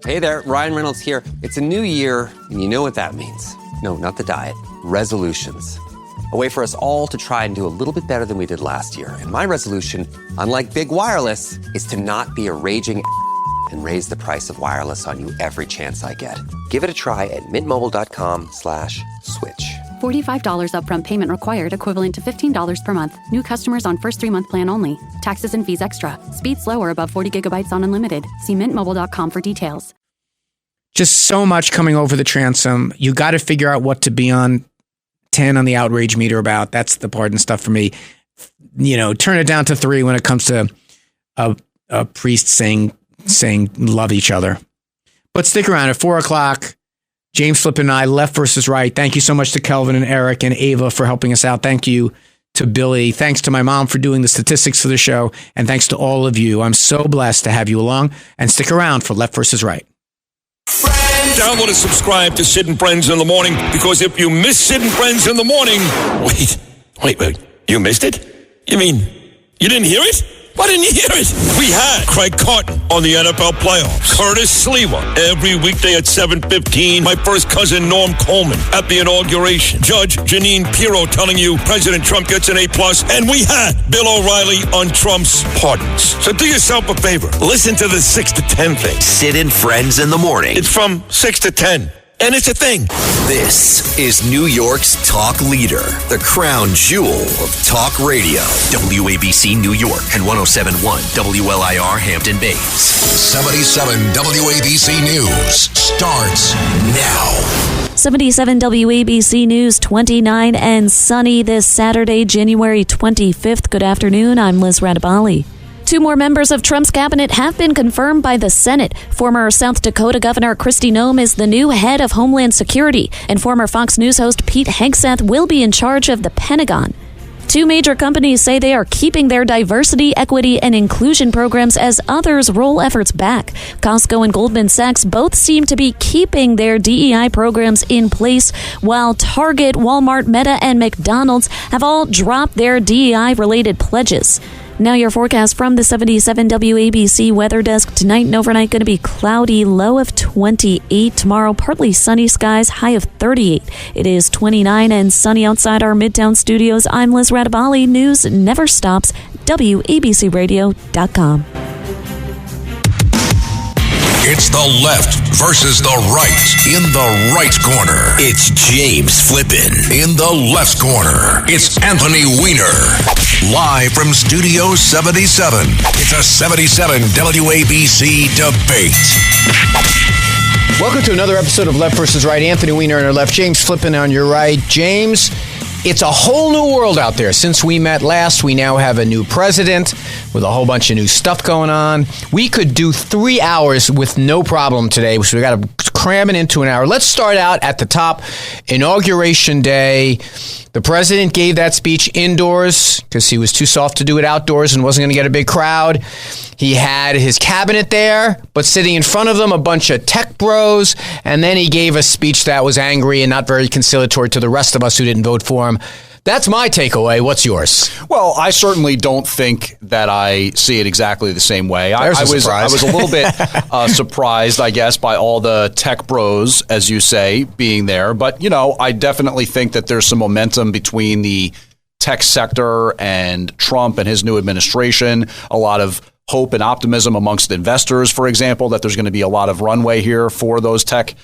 Hey there, Ryan Reynolds here. It's a new year, and you know what that means. No, not the diet. Resolutions. A way for us all to try and do a little bit better than we did last year. And my resolution, unlike big wireless, is to not be a raging and raise the price of wireless on you every chance I get. Give it a try at mintmobile.com/switch. $45 upfront payment required, equivalent to $15 per month. New customers on first 3-month plan only. Taxes and fees extra. Speed slower above 40 gigabytes on unlimited. See mintmobile.com for details. Just so much coming over the transom. You got to figure out what to be on 10 on the outrage meter about. That's the part and stuff for me. You know, turn it down to 3 when it comes to a priest saying love each other. But stick around at 4 o'clock. James Flippin and I, Left versus Right. Thank you so much to Kelvin and Eric and Ava for helping us out. Thank you to Billy. Thanks to my mom for doing the statistics for the show. And thanks to all of you. I'm so blessed to have you along. And stick around for Left versus Right. Download and subscribe to Sid and Friends in the Morning, because if you miss Sid and Friends in the Morning... Wait. You missed it? You mean you didn't hear it? Why didn't you hear it? We had Craig Carton on the NFL playoffs. Curtis Sliwa every weekday at 7:15. My first cousin Norm Coleman at the inauguration. Judge Janine Pirro telling you President Trump gets an A+. And we had Bill O'Reilly on Trump's pardons. So do yourself a favor. Listen to the 6 to 10 thing. Sid and Friends in the Morning. It's from 6 to 10. And it's a thing. This is New York's talk leader, the crown jewel of talk radio. WABC New York and 107.1 WLIR Hampton Bays. 77 WABC News starts now. 77 WABC News, 29 and sunny this Saturday, January 25th. Good afternoon. I'm Liz Radabali. 2 more members of Trump's cabinet have been confirmed by the Senate. Former South Dakota Governor Kristi Noem is the new head of Homeland Security, and former Fox News host Pete Hegseth will be in charge of the Pentagon. 2 major companies say they are keeping their diversity, equity, and inclusion programs as others roll efforts back. Costco and Goldman Sachs both seem to be keeping their DEI programs in place, while Target, Walmart, Meta, and McDonald's have all dropped their DEI-related pledges. Now your forecast from the 77 WABC Weather Desk. Tonight and overnight going to be cloudy, low of 28. Tomorrow, partly sunny skies, high of 38. It is 29 and sunny outside our Midtown studios. I'm Liz Radabali. News never stops. WABCRadio.com. It's the left versus the right. In the right corner, It's James Flippin. in the left corner, it's Anthony Weiner. Live from Studio 77, it's a 77 WABC debate. Welcome to another episode of Left versus Right. Anthony Weiner on your left, James Flippin on your right. James, it's a whole new world out there. Since we met last, we now have a new president with a whole bunch of new stuff going on. We could do 3 hours with no problem today, so we got to cram it into an hour. Let's start out at the top. Inauguration Day. The president gave that speech indoors because he was too soft to do it outdoors and wasn't going to get a big crowd. He had his cabinet there, but sitting in front of them, a bunch of tech bros. And then he gave a speech that was angry and not very conciliatory to the rest of us who didn't vote for him. That's my takeaway. What's yours? Well, I certainly don't think that I see it exactly the same way. I was a little bit surprised, I guess, by all the tech bros, as you say, being there. But, you know, I definitely think that there's some momentum between the tech sector and Trump and his new administration. A lot of hope and optimism amongst investors, for example, that there's going to be a lot of runway here for those tech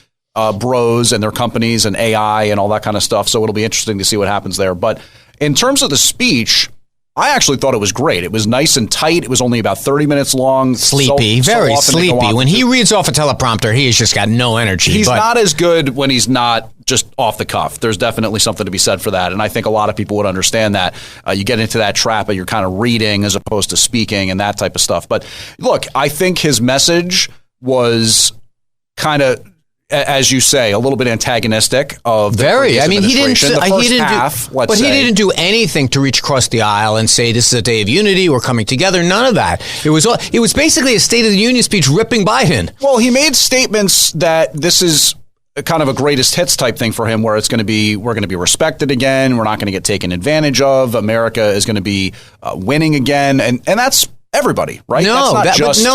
bros and their companies and AI and all that kind of stuff. So it'll be interesting to see what happens there. But in terms of the speech, I actually thought it was great. It was nice and tight. It was only about 30 minutes long. Sleepy, very sleepy. When he reads off a teleprompter, he has just got no energy. He's not as good when he's not just off the cuff. There's definitely something to be said for that. And I think a lot of people would understand that. You get into that trap and you're kind of reading as opposed to speaking and that type of stuff. But look, I think his message was kind of, as you say, a little bit antagonistic of the previous administration. He didn't do anything to reach across the aisle and say this is a day of unity, we're coming together. None of that. It was basically a State of the Union speech ripping Biden. Well, he made statements that this is kind of a greatest hits type thing for him, where it's going to be, we're going to be respected again, we're not going to get taken advantage of, America is going to be winning again, and that's everybody, right? No,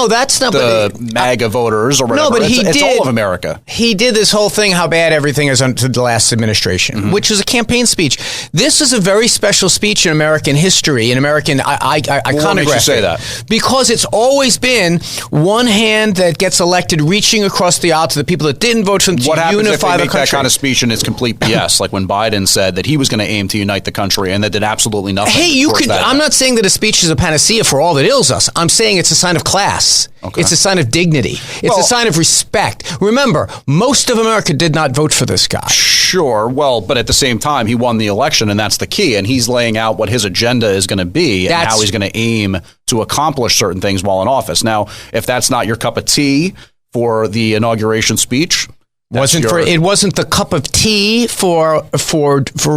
that's not the MAGA voters or whatever. No, but it's all of America. He did this whole thing, how bad everything is under the last administration, which was a campaign speech. This is a very special speech in American history, in American iconography. What makes you say that? Because it's always been one hand that gets elected reaching across the aisle to the people that didn't vote for them to unify the country. What happens if they make that kind of speech and it's complete BS, like when Biden said that he was going to aim to unite the country and that did absolutely nothing? Hey, I'm not saying that a speech is a panacea for all that ails us. I'm saying it's a sign of class. Okay. It's a sign of dignity. It's a sign of respect. Remember, most of America did not vote for this guy. Sure. Well, but at the same time, he won the election, and that's the key. And he's laying out what his agenda is going to be and how he's going to aim to accomplish certain things while in office. Now, if that's not your cup of tea for the inauguration speech, it wasn't the cup of tea for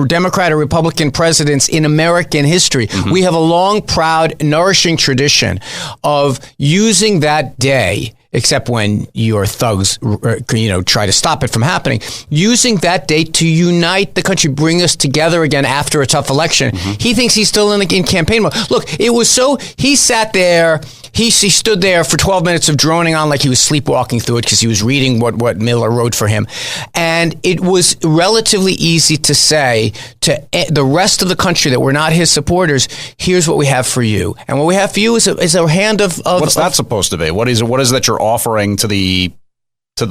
Democrat or Republican presidents in American history. We have a long, proud, nourishing tradition of using that day, except when your thugs, try to stop it from happening, using that day to unite the country, bring us together again after a tough election. He thinks he's still in campaign mode. Look, he sat there. He stood there for 12 minutes of droning on like he was sleepwalking through it because he was reading what Miller wrote for him. And it was relatively easy to say to the rest of the country that were not his supporters, here's what we have for you. And what we have for you is a hand of... What's that supposed to be? What is that you're offering to the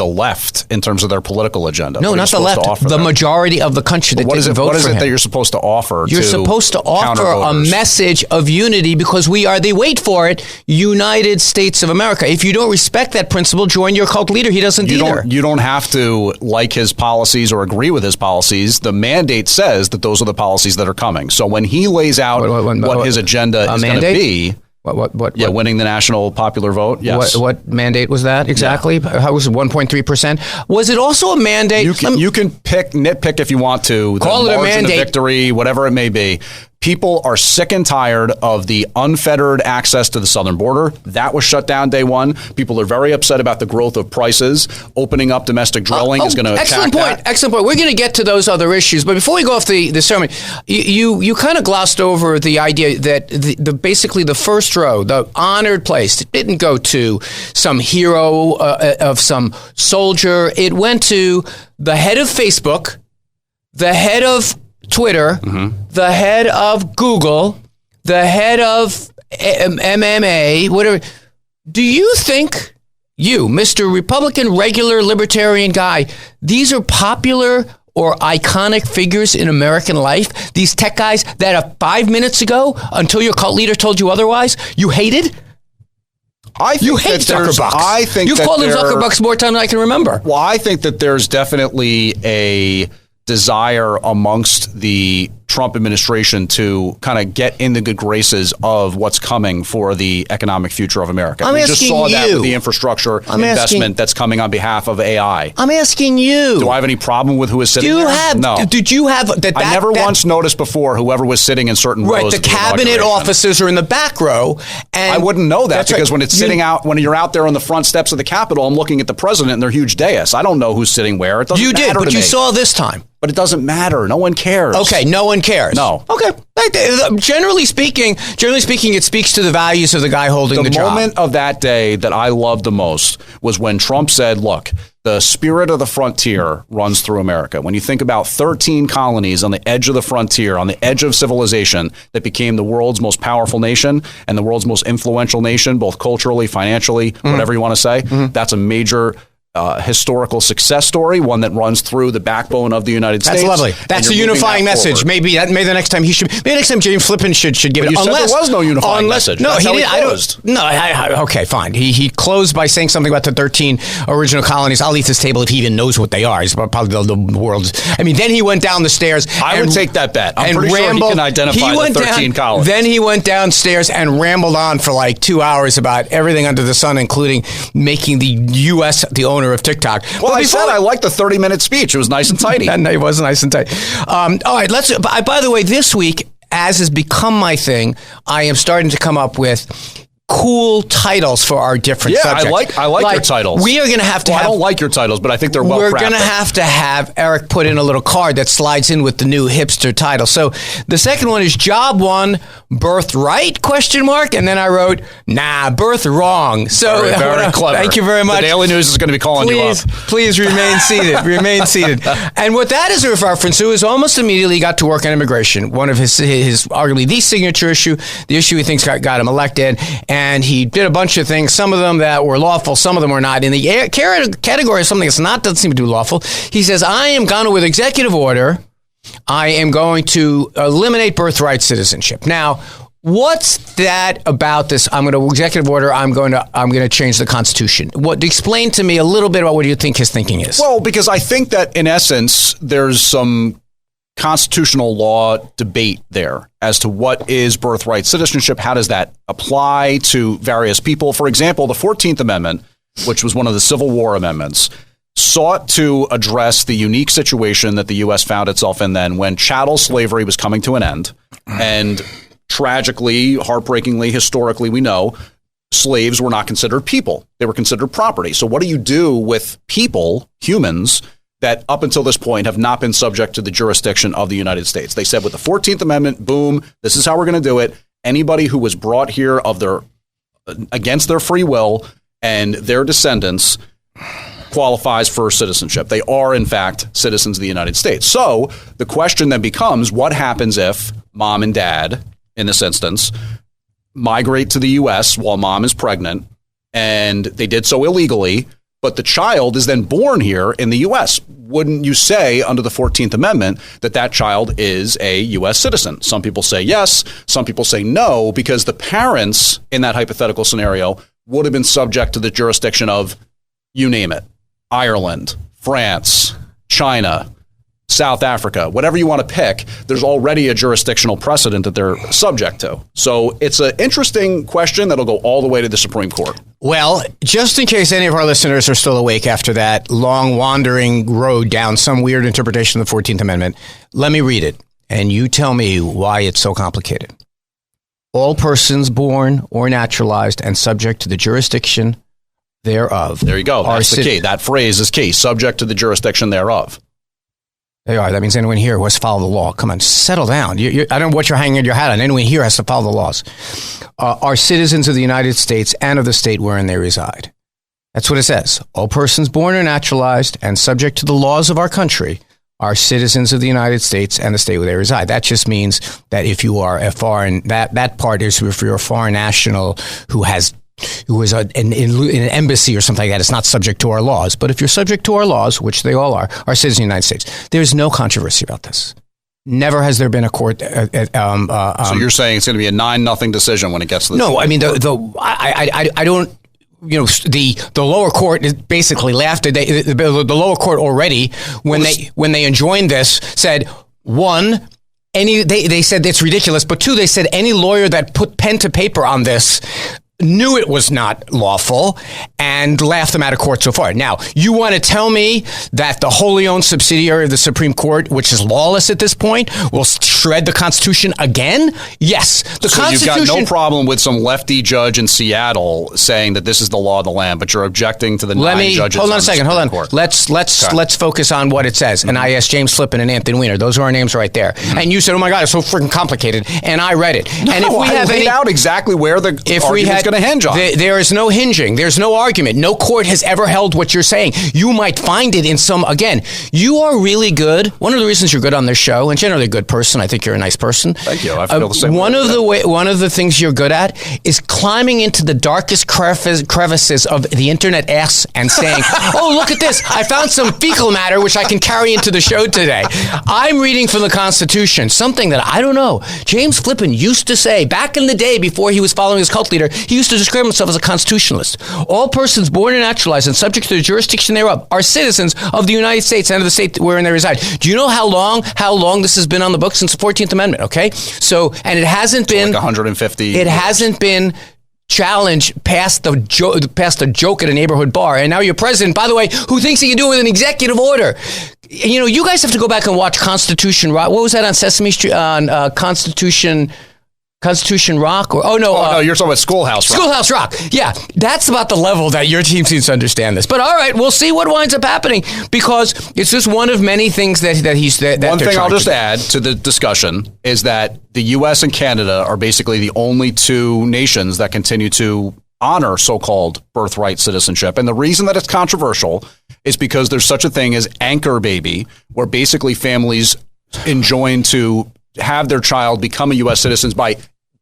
left in terms of their political agenda? No, not the left. The majority of the country that didn't vote for him. What is it that you're supposed to offer? You're supposed to offer a message of unity because we are the, wait for it, United States of America. If you don't respect that principle, join your cult leader. He doesn't either. You don't have to like his policies or agree with his policies. The mandate says that those are the policies that are coming. So when he lays out what his agenda is going to be... What? Yeah, winning the national popular vote. Yes. What mandate was that exactly? Yeah. How was it? 1.3%. Was it also a mandate? You can nitpick if you want to. Call it a mandate. The victory, whatever it may be. People are sick and tired of the unfettered access to the southern border. That was shut down day one. People are very upset about the growth of prices. Opening up domestic drilling is going to attack that. Excellent point. We're going to get to those other issues. But before we go off the ceremony, you kind of glossed over the idea that basically the first row, the honored place, it didn't go to some hero of some soldier. It went to the head of Facebook, the head of Twitter, the head of Google, the head of MMA, whatever. Do you think, you, Mr. Republican, regular libertarian guy, these are popular or iconic figures in American life? These tech guys that 5 minutes ago, until your cult leader told you otherwise, you hated? You hate Zuckerbucks. You've called him Zuckerbucks more times than I can remember. Well, I think that there's definitely a desire amongst the Trump administration to kind of get in the good graces of what's coming for the economic future of America. We just saw that with the infrastructure investment that's coming on behalf of AI. I'm asking you. Do I have any problem with who is sitting there? No. Did you have that? I never once noticed before whoever was sitting in certain rows. Right, the cabinet officers are in the back row. And I wouldn't know that because when it's sitting out, when you're out there on the front steps of the Capitol, I'm looking at the president and their huge dais. I don't know who's sitting where. It doesn't matter to me. You did, but you saw this time. But it doesn't matter. No one cares. Okay, no one cares. No. Okay. Generally speaking, it speaks to the values of the guy holding the job. The moment of that day that I loved the most was when Trump said, look, the spirit of the frontier runs through America. When you think about 13 colonies on the edge of the frontier, on the edge of civilization that became the world's most powerful nation and the world's most influential nation, both culturally, financially, whatever you want to say, that's a major historical success story, one that runs through the backbone of the United States. That's lovely. That's a unifying message. Maybe the next time maybe next time James Flippin should give it. You said there was no unifying message. No, he didn't. Okay, fine. He closed by saying something about the 13 original colonies. I'll leave this table if he even knows what they are. He's probably the world's. I mean, then he went down the stairs. I would take that bet. I'm pretty sure he can identify the 13 colonies. Then he went downstairs and rambled on for like 2 hours about everything under the sun, including making the U.S. the owner of TikTok. Well, I said I liked the 30-minute speech. It was nice and tidy. It was nice and tidy. All right, by the way, this week, as has become my thing, I am starting to come up with cool titles for our different subjects. I like your titles. We are going to have to I don't like your titles, but I think they're well crafted. We're going to have Eric put in a little card that slides in with the new hipster title. So the second one is Job 1, Birthright, ? And then I wrote, birth wrong. So very clever. Thank you very much. The Daily News is going to be calling you up. Please remain seated. Remain seated. And what that is a reference to is almost immediately got to work on immigration. One of his arguably the signature issue, the issue he thinks got him elected. And he did a bunch of things, some of them that were lawful, some of them were not. In the category of something that's not, doesn't seem to be lawful, he says, I am going to, with executive order, I am going to eliminate birthright citizenship. Now, what's that about this? I'm going to executive order. I'm going to change the Constitution. Explain to me a little bit about what you think his thinking is. Well, because I think that in essence, there's some constitutional law debate there as to what is birthright citizenship. How does that apply to various people? For example, the 14th Amendment, which was one of the Civil War amendments, sought to address the unique situation that the U.S. found itself in then when chattel slavery was coming to an end. And tragically, heartbreakingly, historically, we know slaves were not considered people. They were considered property. So what do you do with people, humans, that up until this point have not been subject to the jurisdiction of the United States? They said with the 14th Amendment, boom, this is how we're going to do it. Anybody who was brought here against their free will and their descendants qualifies for citizenship. They are, in fact, citizens of the United States. So the question then becomes, what happens if mom and dad, in this instance, migrate to the U.S. while mom is pregnant and they did so illegally, but the child is then born here in the U.S.? Wouldn't you say under the 14th Amendment that child is a U.S. citizen? Some people say yes. Some people say no, because the parents in that hypothetical scenario would have been subject to the jurisdiction of, you name it, Ireland, France, China, South Africa, whatever you want to pick. There's already a jurisdictional precedent that they're subject to. So it's an interesting question that'll go all the way to the Supreme Court. Well, just in case any of our listeners are still awake after that long wandering road down some weird interpretation of the 14th Amendment, let me read it, and you tell me why it's so complicated. All persons born or naturalized and subject to the jurisdiction thereof. There you go. That's the key. That phrase is key. Subject to the jurisdiction thereof. They are. That means anyone here who has to follow the law. Come on, settle down. I don't know what you're hanging your hat on. Anyone here has to follow the laws. Are citizens of the United States and of the state wherein they reside. That's what it says. All persons born or naturalized and subject to the laws of our country are citizens of the United States and the state where they reside. That just means that if you are a foreign, that part is if you're a foreign national who is in an embassy or something like that, it's not subject to our laws. But if you're subject to our laws, which they all are citizens of the United States, there's no controversy about this. Never has there been a court. So you're saying it's going to be a 9-0 decision when it gets to this? No, I mean, I don't. You know, the lower court basically laughed at the lower court already when they enjoined this, said, one, they said it's ridiculous, but two, they said any lawyer that put pen to paper on this knew it was not lawful and laughed them out of court so far. Now, you want to tell me that the wholly owned subsidiary of the Supreme Court, which is lawless at this point, will shred the Constitution again? Yes. So you've got no problem with some lefty judge in Seattle saying that this is the law of the land, but you're objecting to the 9 judges. Hold on a second. Hold on. Let's focus on what it says. And I asked James Flippin and Anthony Weiner. Those are our names right there. And you said, "Oh my God, it's so freaking complicated." And I read it. No, and if we have laid out exactly where the argument's going to hinge on. There is no hinging. There's no argument. No court has ever held what you're saying. You might find it in some. Again, you are really good. One of the reasons you're good on this show, and generally a good person. I think you're a nice person. Thank you. I feel the same. One of the things you're good at is climbing into the darkest crevices of the internet S and saying, "Oh, look at this! I found some fecal matter which I can carry into the show today." I'm reading from the Constitution, something that I don't know. James Flippin used to say back in the day before he was following his cult leader. He used to describe himself as a constitutionalist. All persons born and naturalized and subject to the jurisdiction thereof are citizens of the United States and of the state wherein they reside. Do you know how long this has been on the books? Since the 14th Amendment, okay? So, and it hasn't been... like 150... It hasn't been challenged past the joke at a neighborhood bar. And now your president, by the way, who thinks he can do it with an executive order. You know, you guys have to go back and watch Constitution... What was that on Sesame Street? On Constitution... Constitution Rock? No, you're talking about Schoolhouse Rock. Schoolhouse Rock. Yeah, that's about the level that your team seems to understand this. But all right, we'll see what winds up happening because it's just one of many things that he's. One thing I'll just add to the discussion is that the U.S. and Canada are basically the only two nations that continue to honor so-called birthright citizenship. And the reason that it's controversial is because there's such a thing as anchor baby, where basically families enjoin to have their child become a U.S. citizen by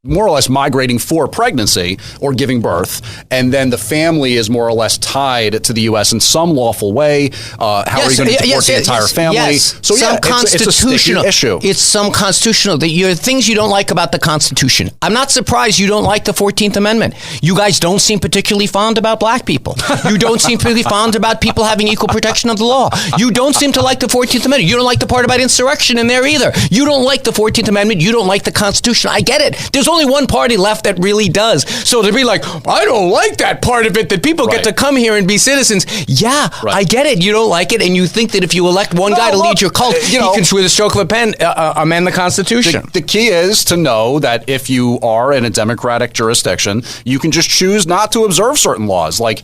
more or less migrating for pregnancy or giving birth, and then the family is more or less tied to the U.S. in some lawful way. How are you going to support the entire family? Yes. So it's a sticky issue. It's some constitutional. Things you don't like about the Constitution. I'm not surprised you don't like the 14th Amendment. You guys don't seem particularly fond about black people. You don't seem particularly fond about people having equal protection of the law. You don't seem to like the 14th Amendment. You don't like the part about insurrection in there either. You don't like the 14th Amendment. You don't like the Constitution. I get it. There's only one party left that really does. So to be like, I don't like that part of it, that people get to come here and be citizens. Yeah, I get it. You don't like it, and you think that if you elect one guy to lead your cult, he can, with a stroke of a pen, amend the Constitution. The key is to know that if you are in a democratic jurisdiction, you can just choose not to observe certain laws, like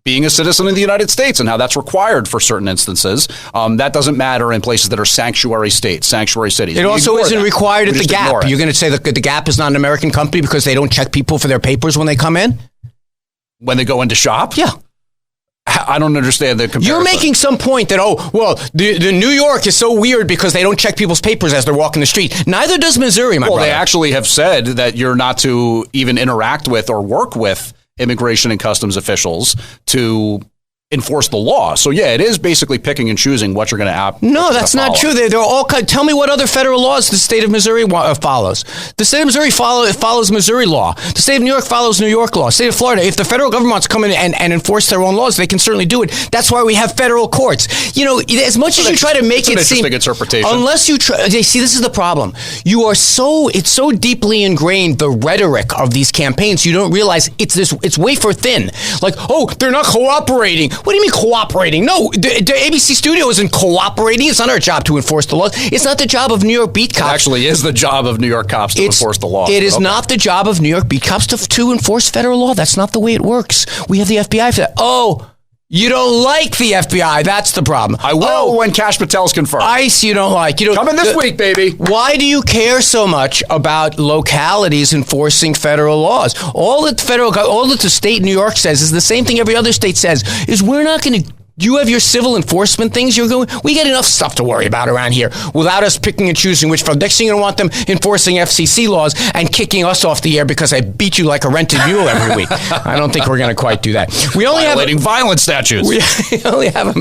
being a citizen of the United States and how that's required for certain instances. That doesn't matter in places that are sanctuary states, sanctuary cities. It also isn't required at the Gap. You're going to say that the Gap is not an American company because they don't check people for their papers when they come in? When they go into shop? Yeah. I don't understand the comparison. You're making some point that, the New York is so weird because they don't check people's papers as they're walking the street. Neither does Missouri, my brother. Well, they actually have said that you're not to even interact with or work with immigration and customs officials to enforce the law. So yeah, it is basically picking and choosing what you're going to No, that's not true. They're all tell me what other federal laws the state of Missouri follows. The state of Missouri follows Missouri law. The state of New York follows New York law. The state of Florida, if the federal government wants to come in and enforce their own laws, they can certainly do it. That's why we have federal courts. As much as you try to make it seem, interpretation. Unless you try, see, this is the problem. It's so deeply ingrained, the rhetoric of these campaigns, you don't realize it's wafer thin. Like, they're not cooperating. What do you mean cooperating? No, the ABC studio isn't cooperating. It's not our job to enforce the laws. It's not the job of New York beat cops. It actually is the job of New York cops to enforce the law. It is not the job of New York beat cops to enforce federal law. That's not the way it works. We have the FBI for that. You don't like the FBI. That's the problem. I will when Kash Patel's confirmed. ICE you don't like. Coming this week, baby. Why do you care so much about localities enforcing federal laws? All that the state of New York says is the same thing every other state says, is we're not going to... You have your civil enforcement things we get enough stuff to worry about around here without us picking and choosing which. Next thing you want them enforcing FCC laws and kicking us off the air because I beat you like a rented mule every week. I don't think we're going to quite do that. Violating violence statutes. We only have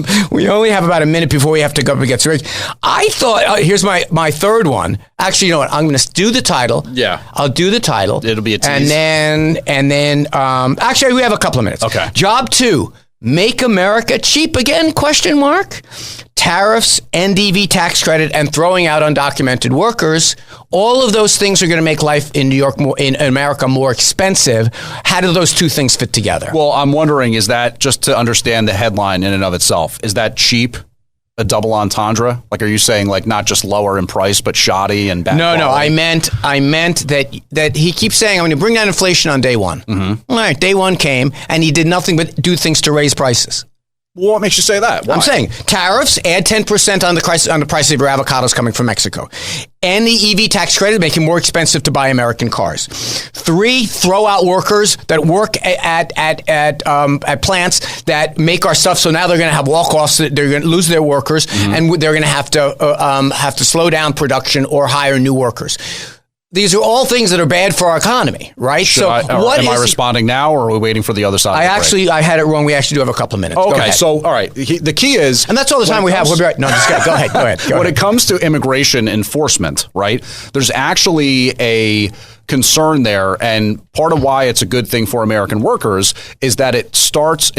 about a minute before we have to go up and get serious. I thought, here's my third one. Actually, you know what? I'm going to do the title. Yeah. I'll do the title. It'll be a tease. And then actually, we have a couple of minutes. Okay. Job 2. Make America cheap again? ? Tariffs, NDV tax credit, and throwing out undocumented workers. All of those things are going to make life in America more expensive. How do those two things fit together? Well, I'm wondering, is that, just to understand the headline in and of itself, is that cheap a double entendre? Like, are you saying like not just lower in price, but shoddy and bad? No. I meant that he keeps saying, I'm going to bring down inflation on day one. Mm-hmm. All right, day one came, and he did nothing but do things to raise prices. Well, what makes you say that? Why? I'm saying tariffs, add 10% on the price of your avocados coming from Mexico. And the EV tax credit, make it more expensive to buy American cars. 3, throw out workers that work at plants that make our stuff. So now they're going to have walk-offs. They're going to lose their workers, and they're going to have to slow down production or hire new workers. These are all things that are bad for our economy, right? Am I responding now, or are we waiting for the other side? I had it wrong. We actually do have a couple of minutes. Okay, so all right. The key is, and that's all the time we have. We'll be right. No, just go ahead. When it comes to immigration enforcement, right? There's actually a concern there, and part of why it's a good thing for American workers is that it stops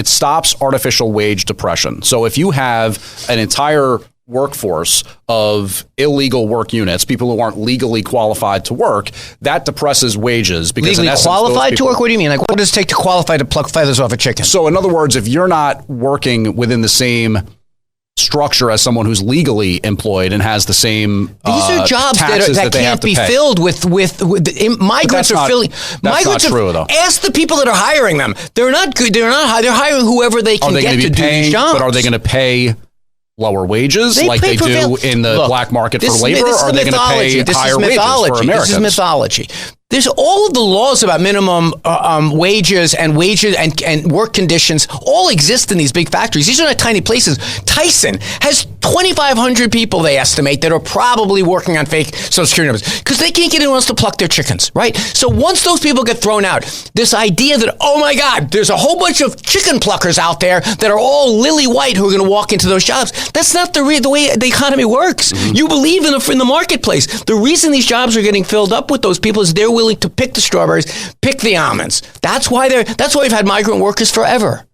artificial wage depression. So if you have an entire workforce of illegal work units, people who aren't legally qualified to work, that depresses wages. Because legally qualified to work? What do you mean? Like, what does it take to qualify to pluck feathers off a chicken? So in other words, if you're not working within the same structure as someone who's legally employed and has the same These are jobs that can't be filled with migrants are filling. That's not true, though. Ask the people that are hiring them. They're not good. They're hiring whoever they can get to do these jobs. But are they going to pay lower wages like they do in the black market for labor? Or are they going to pay higher wages for Americans? This is mythology. There's all of the laws about minimum wages and work conditions all exist in these big factories. These are not tiny places. Tyson has 2,500 people, they estimate, that are probably working on fake Social Security numbers because they can't get anyone else to pluck their chickens, right? So once those people get thrown out, this idea that, oh my God, there's a whole bunch of chicken pluckers out there that are all lily white who are going to walk into those jobs. That's not the way the economy works. Mm-hmm. You believe in the marketplace. The reason these jobs are getting filled up with those people is they're willing to pick the strawberries, pick the almonds. That's why we've had migrant workers forever.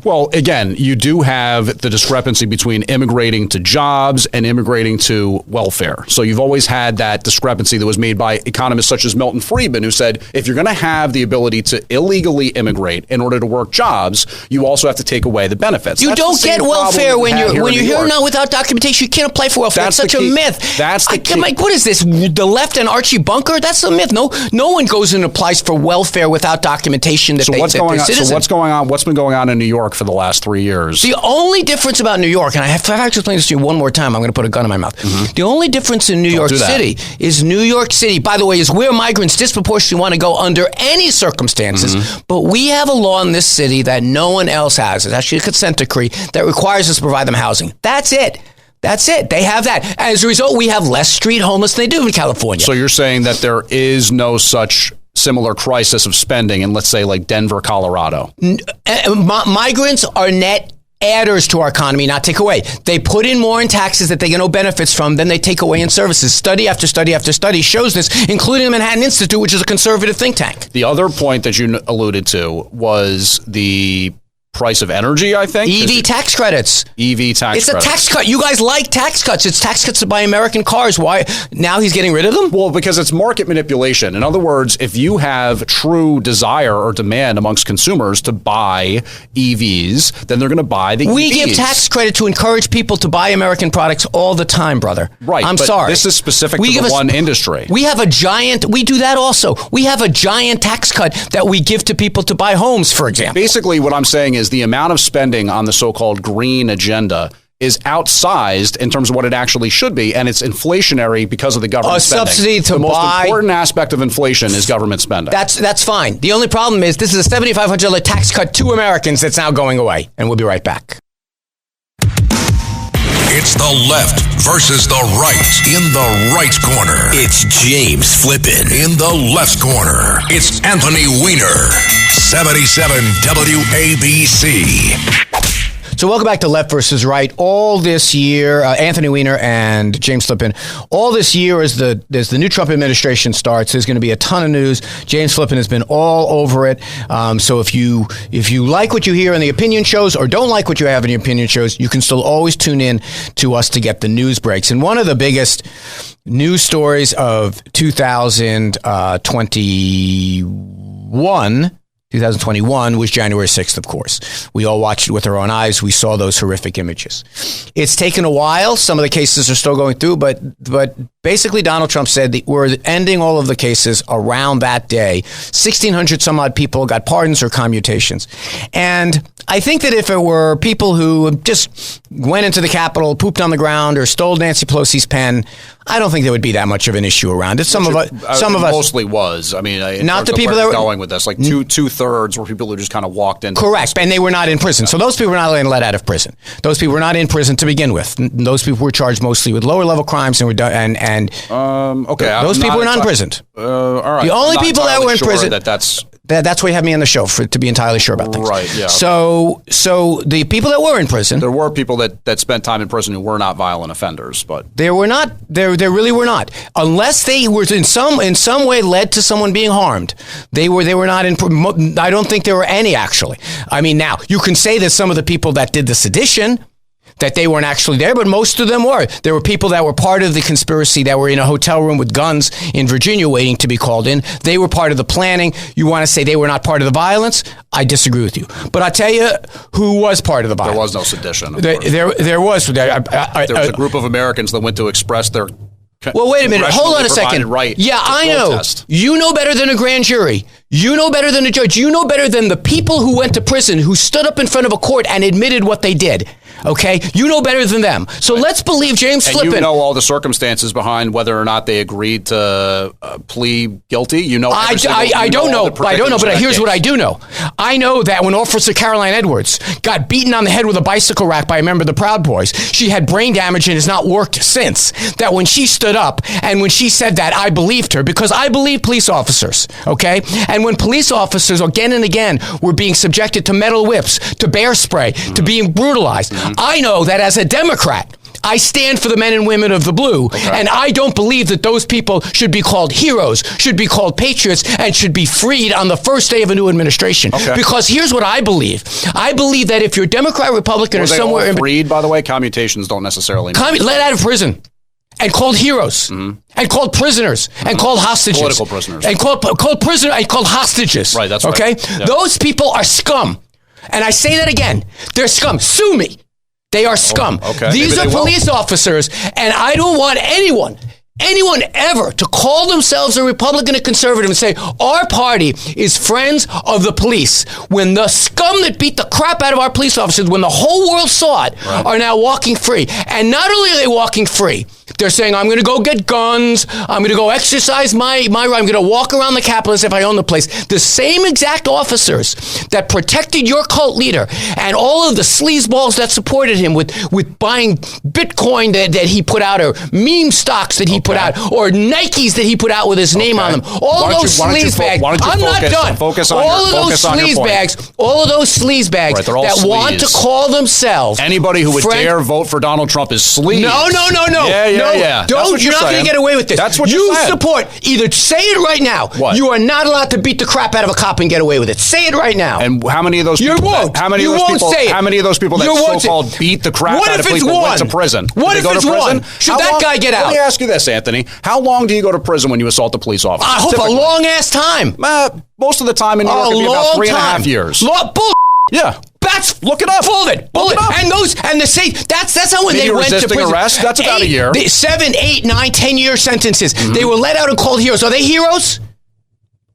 Well, again, you do have the discrepancy between immigrating to jobs and immigrating to welfare. So you've always had that discrepancy that was made by economists such as Milton Friedman, who said, if you're going to have the ability to illegally immigrate in order to work jobs, you also have to take away the benefits. You don't get welfare when you're here now without documentation. You can't apply for welfare. That's such a myth. That's the key. Like, what is this? The left and Archie Bunker? That's a myth. No one goes and applies for welfare without documentation that they're citizens. So what's going on? What's been going on in New York for the last 3 years? The only difference about New York, and I have to explain this to you one more time, I'm going to put a gun in my mouth. Mm-hmm. The only difference in New York City is New York City, by the way, is where migrants disproportionately want to go under any circumstances. Mm-hmm. But we have a law in this city that no one else has. It's actually a consent decree that requires us to provide them housing. That's it. They have that. As a result, we have less street homeless than they do in California. So you're saying that there is no such similar crisis of spending in, let's say, like Denver, Colorado? Migrants are net adders to our economy, not take away. They put in more in taxes that they get no benefits from than they take away in services. Study after study after study shows this, including the Manhattan Institute, which is a conservative think tank. The other point that you alluded to was the price of energy, I think. EV tax credits. It's a tax cut. You guys like tax cuts. It's tax cuts to buy American cars. Why? Now he's getting rid of them? Well, because it's market manipulation. In other words, if you have true desire or demand amongst consumers to buy EVs, then they're going to buy the EVs. We give tax credit to encourage people to buy American products all the time, brother. Right. I'm sorry. This is specific to the one industry. We do that also. We have a giant tax cut that we give to people to buy homes, for example. Basically, what I'm saying is the amount of spending on the so-called green agenda is outsized in terms of what it actually should be, and it's inflationary because of the government spending. Subsidy to the most important aspect of inflation is government spending. That's fine. The only problem is this is a $7,500 tax cut to Americans that's now going away, and we'll be right back. It's the left versus the right. In the right corner, It's James Flippin. in the left corner, it's Anthony Weiner. 77 WABC. So welcome back to Left versus Right. All this year, Anthony Weiner and James Flippin, all this year as the new Trump administration starts, there's going to be a ton of news. James Flippin has been all over it. So if you like what you hear in the opinion shows or don't like what you have in your opinion shows, you can still always tune in to us to get the news breaks. And one of the biggest news stories of 2021 was January 6th, of course. We all watched it with our own eyes. We saw those horrific images. It's taken a while. Some of the cases are still going through, but basically Donald Trump said that we're ending all of the cases around that day. 1,600 some odd people got pardons or commutations. And I think that if it were people who just went into the Capitol, pooped on the ground, or stole Nancy Pelosi's pen, I don't think there would be that much of an issue around it. Some of us mostly was. I mean, not the people that were going with this, like two-thirds were people who just kind of walked in. Correct, and they were not in prison. So those people were not let out of prison. Those people were not in prison to begin with. Those people were charged mostly with lower level crimes and were done. Those people were not imprisoned. All right. The only people that were in prison. That's why you have me on the show to be entirely sure about things. Right, yeah. So the people that were in prison. There were people that spent time in prison who were not violent offenders, but there were not. There really were not, unless they were in some way led to someone being harmed. They were not in. I don't think there were any actually. I mean, now you can say that some of the people that did the sedition, that they weren't actually there, but most of them were. There were people that were part of the conspiracy that were in a hotel room with guns in Virginia waiting to be called in. They were part of the planning. You want to say they were not part of the violence? I disagree with you. But I'll tell you who was part of the violence. There was no sedition. There was. There was a group of Americans that went to express their well, wait a minute. Hold on a second. Right, yeah, I know. You know better than a grand jury. You know better than a judge. You know better than the people who went to prison, who stood up in front of a court and admitted what they did. Okay? You know better than them. So let's believe James Flippin. And you know all the circumstances behind whether or not they agreed to plead guilty. You know. I don't know. But here's what I do know. I know that when Officer Caroline Edwards got beaten on the head with a bicycle rack by a member of the Proud Boys, she had brain damage and has not worked since. That when she stood up and when she said that, I believed her because I believe police officers. Okay? And when police officers again and again were being subjected to metal whips, to bear spray, to being brutalized, I know that as a Democrat, I stand for the men and women of the blue, and I don't believe that those people should be called heroes, should be called patriots, and should be freed on the first day of a new administration. Because here's what I believe. I believe that if you're Democrat, Republican, or somewhere in freed, by the way, commutations don't necessarily mean let out of prison. And called heroes, and called prisoners, and called hostages, political prisoners, and called prisoners, and called hostages. Right, that's okay. Right. Yep. Those people are scum, and I say that again. They're scum. Sue me. They are scum. These are police officers, and I don't want anyone ever to call themselves a Republican or conservative and say, our party is friends of the police. When the scum that beat the crap out of our police officers, when the whole world saw it, are now walking free. And not only are they walking free, they're saying, I'm going to go get guns. I'm going to go exercise my right. I'm going to walk around the Capitol as if I own the place. The same exact officers that protected your cult leader and all of the sleazeballs that supported him with buying Bitcoin that he put out, or meme stocks that he put out, or Nikes that he put out with his name on them. All of those sleazebags. I'm not done. All of those sleazebags that want to call themselves. Anybody who would dare vote for Donald Trump is sleaze. No. Yeah. You're not going to get away with this. That's what you support. Either say it right now. What? You are not allowed to beat the crap out of a cop and get away with it. Say it right now. And how many of those people? You won't. How many of those people that so-called beat the crap out of people went to prison? What if it's one? Should that guy get out? Let me ask you this, Anthony. How long do you go to prison when you assault a police officer? I hope a long ass time. Most of the time in New York, it can be about 3.5 years. Yeah. Look it up. Bullet. And that's how when they went to prison. Arrest, that's about a year. 7, 8, 9, 10-year sentences. They were let out and called heroes. Are they heroes?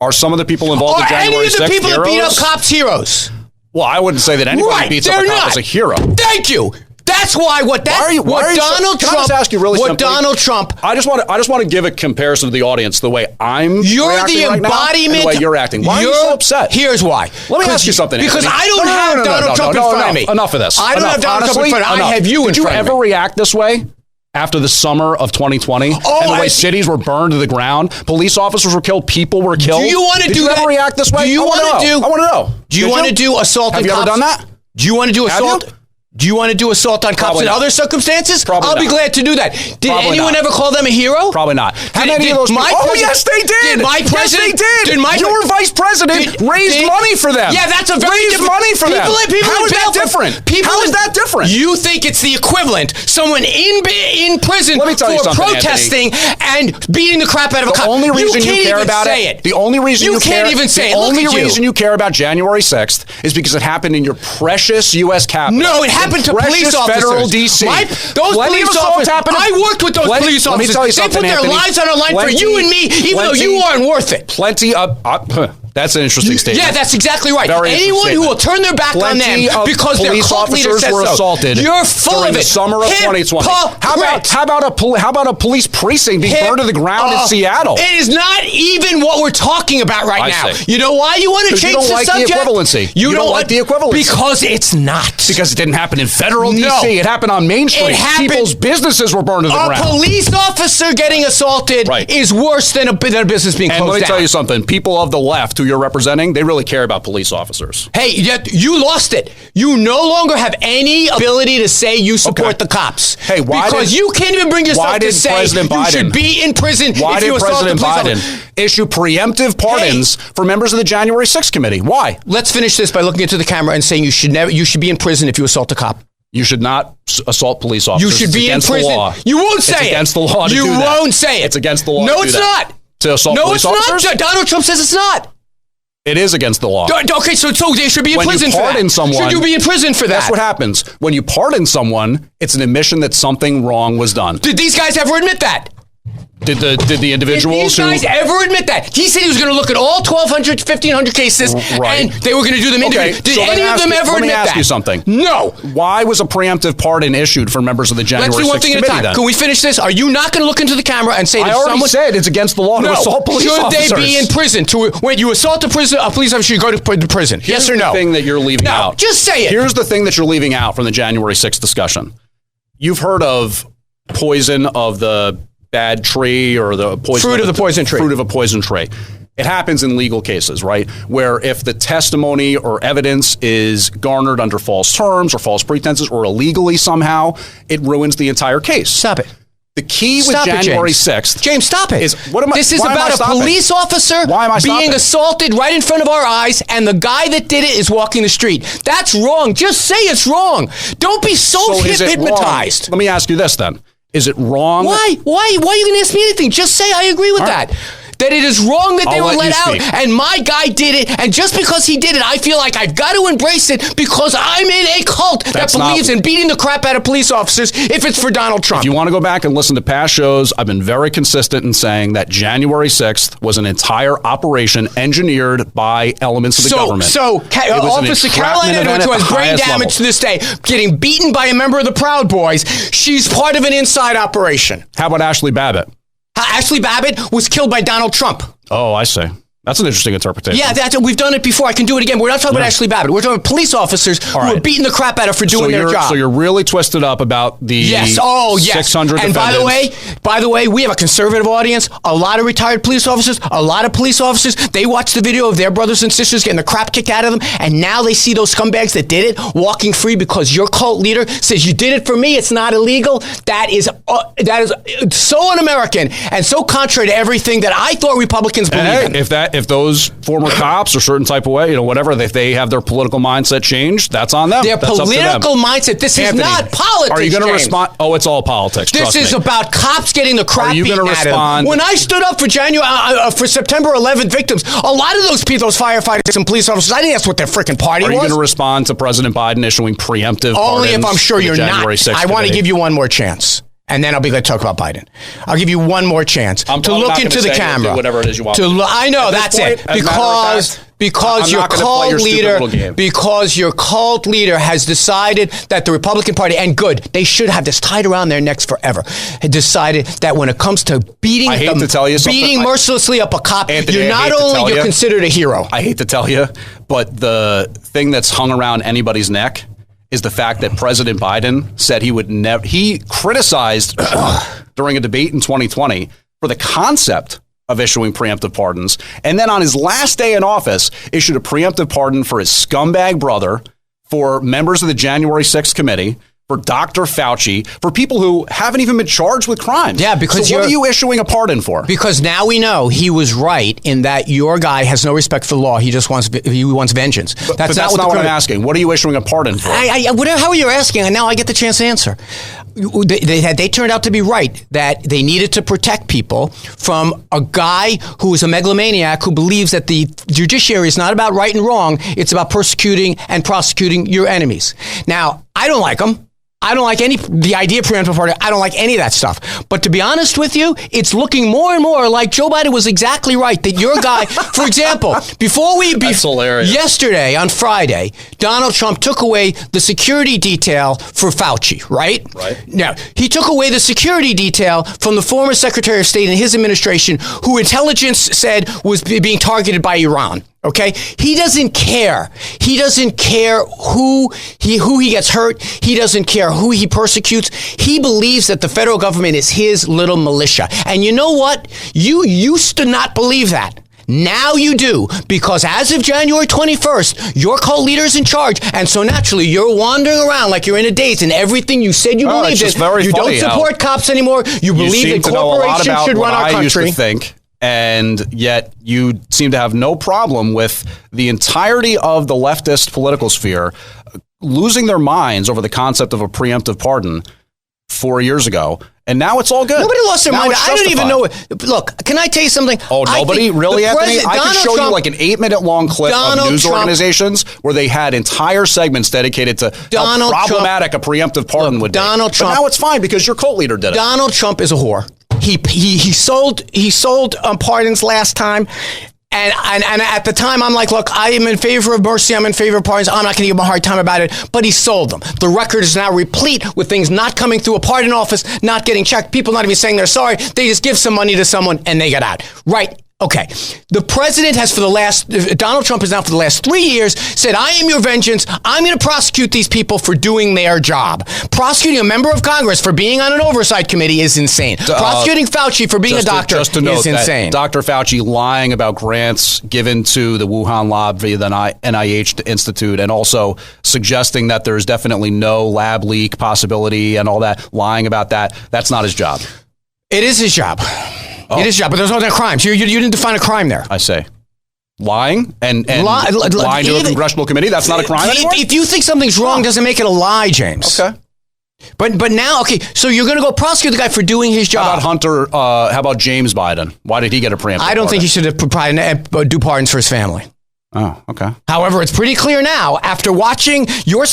Are some of the people involved in January 6th heroes? Are any of the people heroes? that beat up cops heroes? Well, I wouldn't say that anybody beats up a cop as a hero. Thank you. That's why Donald Trump. I just want to give a comparison to the audience the way I'm reacting the right embodiment. Now and the way you're acting. Why are you so upset? Here's why. Let me ask you something. Because Anthony. I don't have Donald Trump in front of me. Enough of this. I don't have Donald Trump in front of me. I have you in front of me. Did you ever react this way? After the summer of 2020, and the way cities were burned to the ground, police officers were killed, people were killed. Do you want to do that? Did you ever react this way? Do you want to do? I want to know. Do you want to do assault on cops? Have you ever done that? Do you want to do assault? Do you want to do assault on cops in other circumstances? I'll be glad to do that. Did anyone ever call them a hero? Probably not. How many of those people? Oh, yes, they did. Did my president? Yes, they did. Your vice president raised money for them. Yeah, that's a very different. Money for them. How is that different? How is that different? You think it's the equivalent? Someone in prison for protesting and beating the crap out of a cop. The only reason you care about it. The only reason you can't even say it. The only reason you care about January 6th is because it happened in your precious U.S. Capitol. No, it happened to police officers. Federal D.C. Those police officers. I worked with those police officers. Let me tell you something, They put their lives on the line for you and me, even though you aren't worth it. That's an interesting statement. Yeah, that's how right. Very Anyone who will turn their back on them because their cult leader says were assaulted. You're full during of it. The summer of 2020. How about a police precinct being burned to the ground in Seattle? It is not even what we're talking about right now. See. You know why you want to change the subject? The equivalency. You don't like the equivalency because it's not. Because it didn't happen in federal D.C. It happened on Main Street. People's businesses were burned to the ground. A police officer getting assaulted is worse than a business being closed down. And let me tell you something. People of the left who you're representing, they really care about police officers. Hey, you lost it. You no longer have any ability to say you support the cops. Hey, because you can't even bring yourself to say you should be in prison if you assault a police officer. Issue preemptive pardons for members of the January 6th committee? Why? Let's finish this by looking into the camera and saying you should be in prison if you assault a cop. You should not assault police officers. You should be in prison. The law. You won't say it's it. against the law to you do that. won't say it. It's against the law No, to do it's that. not. To assault police officers? No, it's not. Donald Trump says it's not. It is against the law. Okay, so they should be in prison for that. When you pardon someone, should you be in prison for that? That's what happens. When you pardon someone, it's an admission that something wrong was done. Did these guys ever admit that? Did the individuals Did these guys ever admit that? He said he was going to look at all 1,200, 1,500 cases, and they were going to do them individually. Did any of them ever admit that? Let me ask you something. No. Why was a preemptive pardon issued for members of the January 6th committee? Let's do one thing at a time. Can we finish this? Are you not going to look into the camera and say that I already said it's against the law to assault police officers. Should they be in prison? When you assault a police officer, you go to prison. Yes or no? Here's the thing that you're leaving out. Just say it. Here's the thing that you're leaving out from the January 6th discussion. You've heard of poison of the bad tree or the poison fruit of the poison tree. Fruit of a poison tree. It happens in legal cases, right? Where if the testimony or evidence is garnered under false terms or false pretenses or illegally somehow, it ruins the entire case. Stop it. The key with January 6th... James, stop it. This is about a police officer being assaulted right in front of our eyes, and the guy that did it is walking the street. That's wrong. Just say it's wrong. Don't be so hypnotized. Let me ask you this then. Is it wrong? Why? Why are you going to ask me anything? Just say I agree with that. That it is wrong that they were let out, and my guy did it, and just because he did it, I feel like I've got to embrace it because I'm in a cult that believes in beating the crap out of police officers if it's for Donald Trump. If you want to go back and listen to past shows, I've been very consistent in saying that January 6th was an entire operation engineered by elements of the government. So Officer Caroline Edwards, who has brain damage to this day, getting beaten by a member of the Proud Boys, she's part of an inside operation. How about Ashley Babbitt? Ashley Babbitt was killed by Donald Trump. Oh, I see. That's an interesting interpretation. Yeah, we've done it before. I can do it again. We're not talking about Ashley Babbitt. We're talking about police officers who are beating the crap out of her for doing their job. So you're really twisted up about the 600 And defendants. by the way, we have a conservative audience, a lot of retired police officers, a lot of police officers. They watch the video of their brothers and sisters getting the crap kicked out of them, and now they see those scumbags that did it walking free because your cult leader says you did it for me. It's not illegal. That is so un-American and so contrary to everything that I thought Republicans believe in. If those former cops or certain type of way, whatever, if they have their political mindset changed, that's on them. Their political mindset. This is not politics. Are you going to respond? Oh, it's all politics. This is about cops getting the crap beaten out of them. When I stood up for for September 11th victims, a lot of those people, those firefighters and police officers, I think that's what their freaking party was. Are you going to respond to President Biden issuing preemptive only if I'm sure you're not. I want to give you one more chance. And then I'll be going to talk about Biden. I'll give you one more chance to look into the camera. Whatever it is you want. I know, that's it. Because your cult leader has decided that the Republican Party, and good, they should have this tied around their necks forever, had decided that when it comes to beating mercilessly up a cop, Anthony, you're considered a hero. I hate to tell you, but the thing that's hung around anybody's neck is the fact that President Biden said he would never. He criticized during a debate in 2020 for the concept of issuing preemptive pardons, and then on his last day in office, issued a preemptive pardon for his scumbag brother, for members of the January 6th committee, for Dr. Fauci, for people who haven't even been charged with crimes. Yeah, because what are you issuing a pardon for? Because now we know he was right in that your guy has no respect for the law. He just wants vengeance. That's not what I'm asking. What are you issuing a pardon for? How are you asking? And now I get the chance to answer. They turned out to be right that they needed to protect people from a guy who is a megalomaniac who believes that the judiciary is not about right and wrong. It's about persecuting and prosecuting your enemies. Now, I don't like him. I don't like the idea of preemptive pardon. I don't like any of that stuff. But to be honest with you, it's looking more and more like Joe Biden was exactly right. That your guy, for example, That's hilarious. Yesterday on Friday, Donald Trump took away the security detail for Fauci, right? Right. Now, he took away the security detail from the former Secretary of State in his administration, who intelligence said was being targeted by Iran. Okay, he doesn't care. He doesn't care who he gets hurt. He doesn't care who he persecutes. He believes that the federal government is his little militia. And you know what? You used to not believe that. Now you do, because as of January 21st, your cult leader is in charge, and so naturally you're wandering around like you're in a daze, and everything you said you believed in. You don't support cops anymore. You believe that corporations should run our country. I used to think. And yet you seem to have no problem with the entirety of the leftist political sphere losing their minds over the concept of a preemptive pardon 4 years ago. And now it's all good. Nobody lost their mind. I don't even know. Look, can I tell you something? Oh, nobody? Really, Anthony? I could show you like an 8-minute-long clip of news organizations where they had entire segments dedicated to how problematic a preemptive pardon would be. Donald Trump. But now it's fine because your cult leader did it. Donald Trump is a whore. He sold pardons last time. And at the time, I'm like, look, I am in favor of mercy. I'm in favor of pardons. I'm not going to give him a hard time about it. But he sold them. The record is now replete with things not coming through a pardon office, not getting checked. People not even saying they're sorry. They just give some money to someone and they get out. Right. Okay. The president has Donald Trump has now for the last 3 years said, I am your vengeance. I'm going to prosecute these people for doing their job. Prosecuting a member of Congress for being on an oversight committee is insane. Prosecuting Fauci for being a doctor is insane. Dr. Fauci lying about grants given to the Wuhan lab via the NIH Institute and also suggesting that there's definitely no lab leak possibility and all that, lying about that. That's not his job. It is his job. Oh. It is job, but there's no other crimes. You didn't define a crime there. I say. Lying and lying to a congressional committee, that's not a crime anymore? If you think something's wrong, doesn't make it a lie, James. Okay. But now, okay, so you're going to go prosecute the guy for doing his job. How about James Biden? Why did he get a preemptive I don't think he should have do pardons for his family. Oh, okay. However, it's pretty clear now, after watching your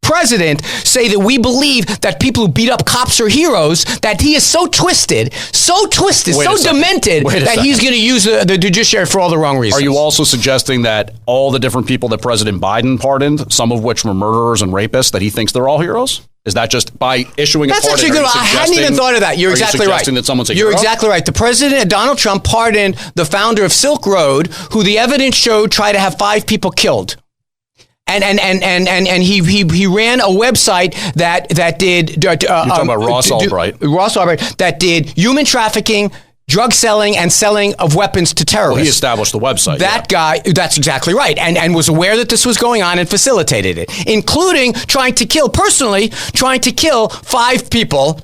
president say that we believe that people who beat up cops are heroes, that he is so twisted, so demented that he's going to use the judiciary for all the wrong reasons. Are you also suggesting that all the different people that President Biden pardoned, some of which were murderers and rapists, that he thinks they're all heroes? Is that just by issuing a pardon? That's actually good. I hadn't even thought of that. You're exactly right. That someone's a hero? You're exactly right. The president, Donald Trump, pardoned the founder of Silk Road, who the evidence showed tried to have 5 people killed. And he ran a website that did you're talking about Ross Albright. Ross Albright that did human trafficking, drug selling, and selling of weapons to terrorists. Well, he established the website. That guy, that's exactly right, and was aware that this was going on and facilitated it, including trying to kill 5 people,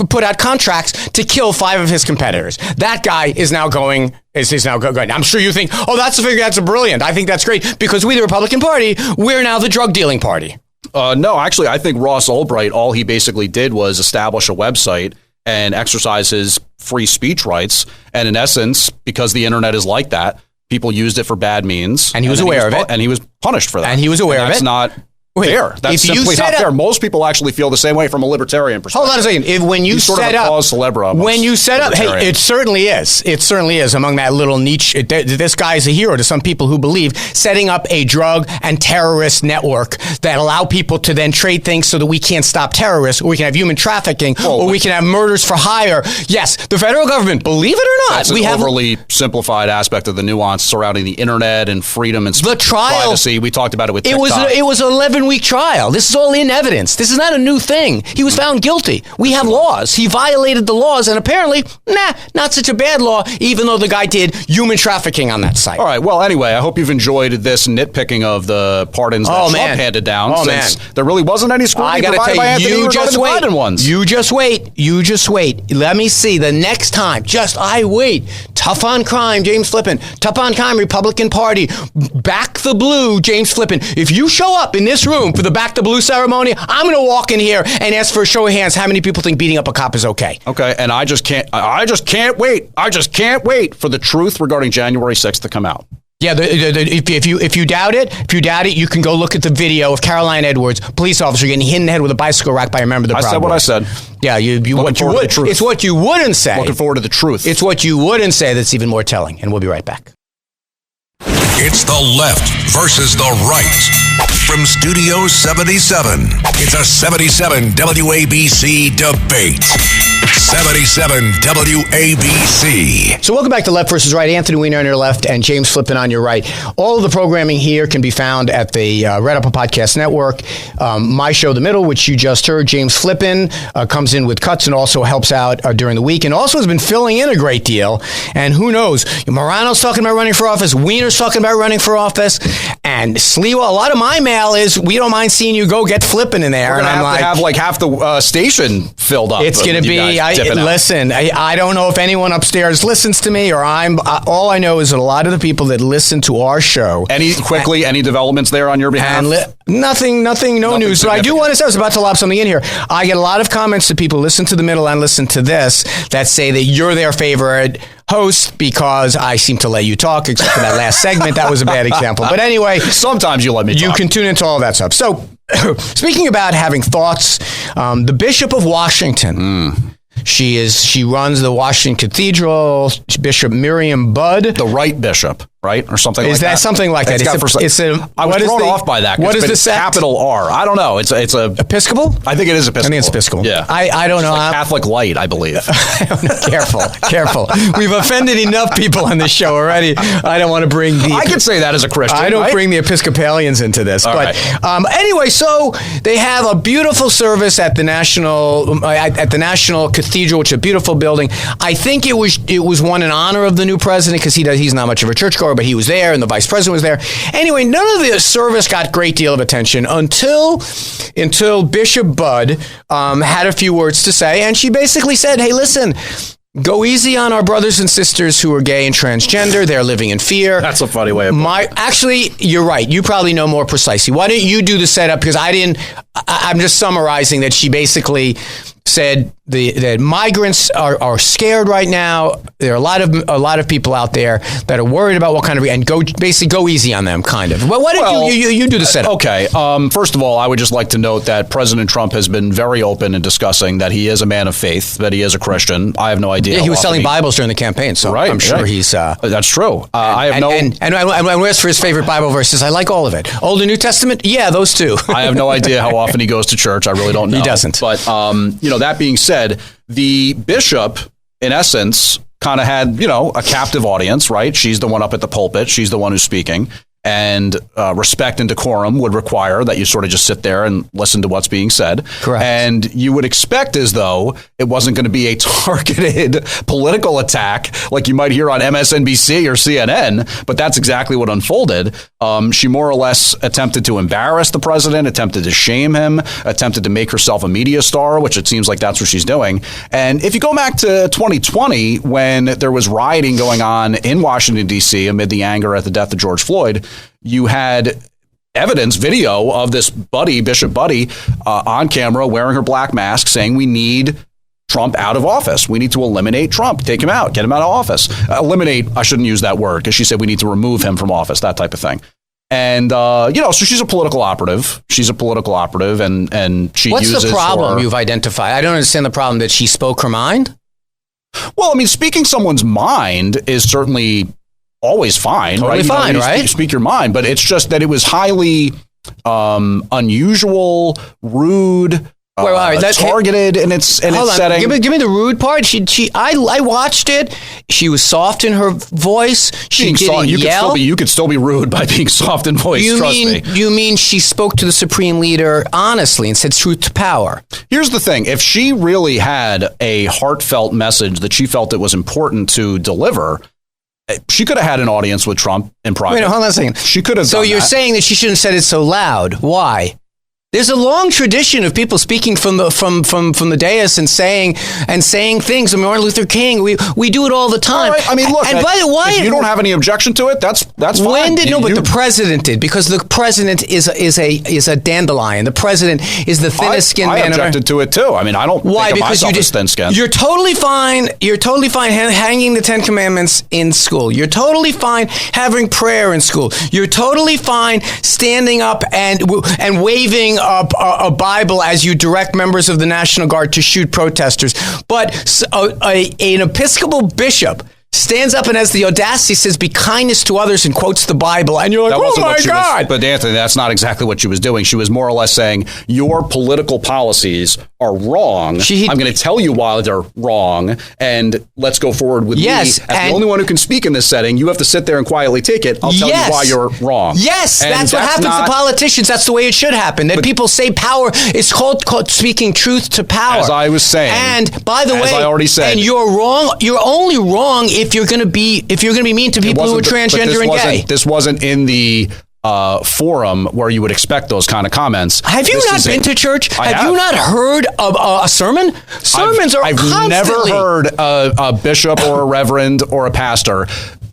put out contracts to kill 5 of his competitors. That guy is now going. I'm sure you think, that's brilliant. I think that's great because we, the Republican Party, we're now the drug dealing party. No, actually, I think Ross Albright, all he basically did was establish a website and exercise his free speech rights. And in essence, because the internet is like that, people used it for bad means. And he was aware of it. And he was punished for that. And he was aware of it. That's not fair. That's simply not fair. Most people actually feel the same way from a libertarian perspective. Hold on a second. When you set up, hey, it certainly is. It certainly is among that little niche. This guy is a hero to some people who believe setting up a drug and terrorist network that allow people to then trade things so that we can't stop terrorists, or we can have human trafficking, or we can have murders for hire. Yes, the federal government, believe it or not, that's an overly simplified aspect of the nuance surrounding the internet and freedom and privacy. We talked about it with TikTok. It was 11-week trial. This is all in evidence. This is not a new thing. He was found guilty. We have laws. He violated the laws, and apparently, not such a bad law, even though the guy did human trafficking on that site. All right. Well, anyway, I hope you've enjoyed this nitpicking of the pardons that Trump handed down. Since there really wasn't any scrutiny provided by Anthony regarding the Biden ones. You just wait. Let me see. The next time, I wait. Tough on crime, James Flippin. Tough on crime, Republican Party. Back the blue, James Flippin. If you show up in this room for the Back the Blue ceremony, I'm going to walk in here and ask for a show of hands how many people think beating up a cop is okay. Okay, and I just can't wait. I just can't wait for the truth regarding January 6th to come out. Yeah, if you doubt it, you can go look at the video of Caroline Edwards, police officer, getting hit in the head with a bicycle rack by a member of the Proud Boys. I said what I said. Yeah, it's what you wouldn't say. Looking forward to the truth. It's what you wouldn't say that's even more telling, and we'll be right back. It's the left versus the right. From Studio 77, it's a 77 WABC debate. 77 WABC. So welcome back to Left versus Right. Anthony Weiner on your left and James Flippin on your right. All of the programming here can be found at the Red Apple Podcast Network. My show, The Middle, which you just heard, James Flippin comes in with cuts and also helps out during the week and also has been filling in a great deal. And who knows, Morano's talking about running for office, Weiner's talking about running for office, and Sliwa, a lot of my mail is, we don't mind seeing you go get Flippin in there. We're going to have half the station filled up. It's going to be, dipping out. Listen, I don't know if anyone upstairs listens to me, or all I know is that a lot of the people that listen to our show. Any developments there on your behalf? Nothing, no news. So I do want to say, I was about to lob something in here. I get a lot of comments that people listen to the middle and listen to this that say that you're their favorite host because I seem to let you talk, except for that last segment. That was a bad example. But anyway. Sometimes you let me talk. You can tune into all that stuff. So, speaking about having thoughts, the Bishop of Washington, she runs the Washington Cathedral, Bishop Miriam Budd. The right bishop, right? Or something like that. Is that something like that? I was thrown off by that. What is the sect? Capital R. I don't know. It's a Episcopal? I think it is Episcopal. I think it's Episcopal. Yeah. I don't know. Like Catholic Light, I believe. Careful. We've offended enough people on this show already. I don't want to bring the... I could say that as a Christian. I don't bring the Episcopalians into this. Anyway, so they have a beautiful service at the National Cathedral, which is a beautiful building. I think it was one in honor of the new president because he's not much of a churchgoer, but he was there and the vice president was there. Anyway, none of the service got a great deal of attention until Bishop Budd had a few words to say, and she basically said, hey, listen, go easy on our brothers and sisters who are gay and transgender. They're living in fear. That's a funny way of putting it. Actually, you're right. You probably know more precisely. Why don't you do the setup? Because I'm just summarizing that she basically said that migrants are scared right now. There are a lot of people out there that are worried about what kind of and go easy on them, kind of. Well, why don't you do the setup? Okay. First of all, I would just like to note that President Trump has been very open in discussing that he is a man of faith, that he is a Christian. I have no idea. Yeah, he was selling Bibles during the campaign, so I'm sure he's. That's true. I have and when asked for his favorite Bible verses, I like all of it. Old and New Testament, yeah, those two. I have no idea how often he goes to church. I really don't know. He doesn't. But that being said, the bishop, in essence, kind of had, a captive audience, right? She's the one up at the pulpit. She's the one who's speaking. And respect and decorum would require that you sort of just sit there and listen to what's being said. Correct. And you would expect as though it wasn't going to be a targeted political attack like you might hear on MSNBC or CNN, but that's exactly what unfolded. She more or less attempted to embarrass the president, attempted to shame him, attempted to make herself a media star, which it seems like that's what she's doing. And if you go back to 2020, when there was rioting going on in Washington, D.C. amid the anger at the death of George Floyd, you had video of this Bishop Buddy, on camera wearing her black mask saying we need Trump out of office. We need to eliminate Trump, take him out, get him out of office. Eliminate, I shouldn't use that word because she said we need to remove him from office, that type of thing. And, so she's a political operative. She's a political operative and she uses... What's the problem you've identified? I don't understand the problem that she spoke her mind. Well, I mean, speaking someone's mind is certainly always fine, totally right? Fine, right? Speak your mind, but it's just that it was highly unusual, rude, targeted in its setting. Give me the rude part. I watched it. She was soft in her voice. She didn't yell. You could still be rude by being soft in voice. Trust me. You mean she spoke to the supreme leader honestly and said truth to power? Here's the thing: if she really had a heartfelt message that she felt it was important to deliver, she could have had an audience with Trump in private. Wait, hold on a second. She could have. So you're saying that she shouldn't have said it so loud? Why? There's a long tradition of people speaking from the dais and saying things. I mean, Martin Luther King. We do it all the time. All right. I mean, look. And by the way, if you don't have any objection to it, that's fine. But the president did, because the president is a dandelion. The president is the thinnest skinned man. I objected to it too. I mean, I don't. Why? Think of because myself as thin-skinned. You're totally fine. You're totally fine hanging the 10 Commandments in school. You're totally fine having prayer in school. You're totally fine standing up and waving a Bible as you direct members of the National Guard to shoot protesters. But an Episcopal bishop stands up and has the audacity, says, be kindness to others, and quotes the Bible. And you're like, oh my God. But Anthony, that's not exactly what she was doing. She was more or less saying, your political policies are wrong. I'm going to tell you why they're wrong, and let's go forward with me. As the only one who can speak in this setting, you have to sit there and quietly take it. I'll tell you why you're wrong. Yes, and that's what happens to politicians. That's the way it should happen. That people say power. It's called speaking truth to power. As I was saying. And by the way, as I already said. And you're wrong. You're only wrong if you're going to be mean to people who are transgender and gay. This wasn't in the forum where you would expect those kind of comments. Have you not been to church? Have you not heard of a sermon? Sermons I've never heard a bishop or a reverend or a pastor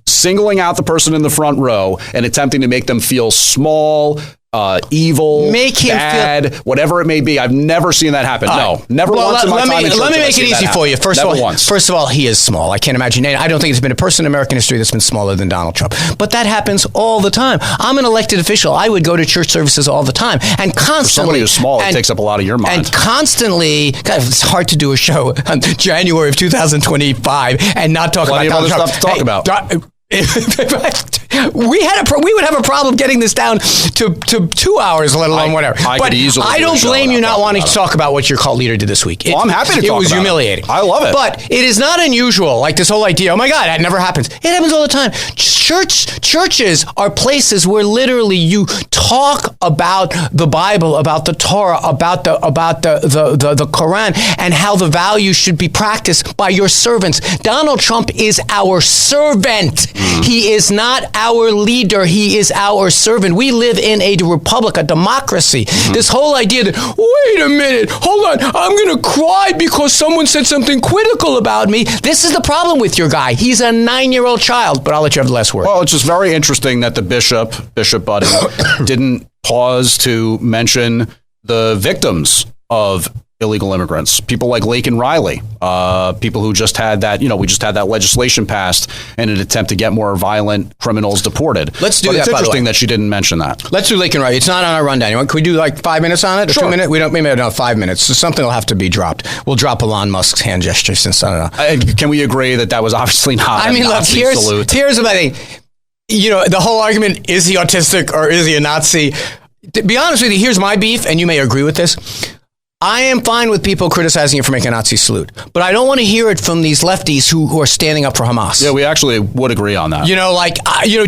singling out the person in the front row and attempting to make them feel small, evil, bad, whatever it may be. I've never seen that happen. Never once in my time in church. Let me make it easy for you. First of all, he is small. I can't imagine. I don't think there's been a person in American history that's been smaller than Donald Trump. But that happens all the time. I'm an elected official. I would go to church services all the time. And constantly. For somebody who's small, it takes up a lot of your mind. And constantly, God, it's hard to do a show on January of 2025 and not talk about Donald Trump. Stuff to talk about. We would have a problem getting this down to 2 hours, let alone whatever. But I don't blame you not wanting to talk about what your cult leader did this week. I'm happy to talk about it. It was humiliating. I love it. But it is not unusual, like this whole idea, oh my God, that never happens. It happens all the time. Churches are places where literally you talk about the Bible, about the Torah, about the Quran, and how the values should be practiced by your servants. Donald Trump is our servant. He is not our leader. He is our servant. We live in a republic, a democracy. This whole idea that, wait a minute, hold on, I'm going to cry because someone said something critical about me. This is the problem with your guy. He's a 9-year-old child, but I'll let you have the last word. Well, it's just very interesting that the Bishop Buddy, didn't pause to mention the victims of illegal immigrants, people like Lake and Riley, people who just had that, we just had that legislation passed in an attempt to get more violent criminals deported. Let's do that. It's interesting that she didn't mention that. Let's do Lake and Riley. It's not on our rundown. Can we do like 5 minutes on it? Or sure. 2 minutes? We may have 5 minutes. So something will have to be dropped. We'll drop Elon Musk's hand gesture since I don't know. Can we agree that was obviously not a Nazi salute? Here's what I think. The whole argument, is he autistic or is he a Nazi? To be honest with you, here's my beef, and you may agree with this. I am fine with people criticizing you for making a Nazi salute, but I don't want to hear it from these lefties who are standing up for Hamas. Yeah, we actually would agree on that.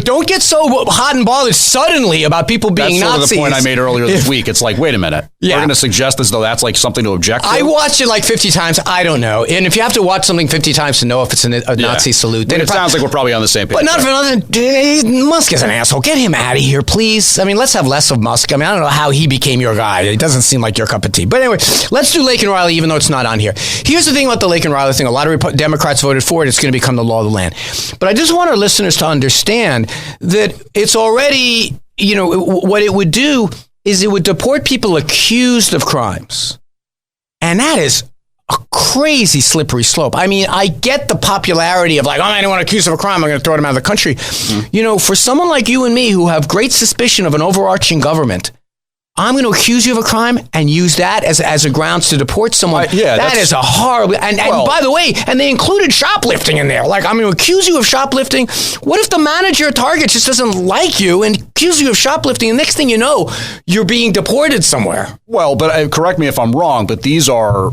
Don't get so hot and bothered suddenly about people being Nazis. That's sort of the point I made earlier this week. It's like, wait a minute. Yeah. We're going to suggest as though that's like something to object to? I watched it like 50 times. I don't know. And if you have to watch something 50 times to know if it's a Nazi salute, then it sounds like we're probably on the same page. But not for nothing. Musk is an asshole. Get him out of here, please. I mean, let's have less of Musk. I mean, I don't know how he became your guy. It doesn't seem like your cup of tea. But anyway, let's do Lake and Riley, even though it's not on here. Here's the thing about the Lake and Riley thing. A lot of Democrats voted for it. It's going to become the law of the land. But I just want our listeners to understand that it's already, what it would do is it would deport people accused of crimes. And that is a crazy slippery slope. I mean, I get the popularity of like, anyone accused of a crime, I'm going to throw them out of the country. Mm-hmm. For someone like you and me who have great suspicion of an overarching government, I'm going to accuse you of a crime and use that as a grounds to deport someone. That is a horrible... And by the way, and they included shoplifting in there. Like, I'm going to accuse you of shoplifting. What if the manager at Target just doesn't like you and accuse you of shoplifting? And next thing you know, you're being deported somewhere. Well, but correct me if I'm wrong, but these are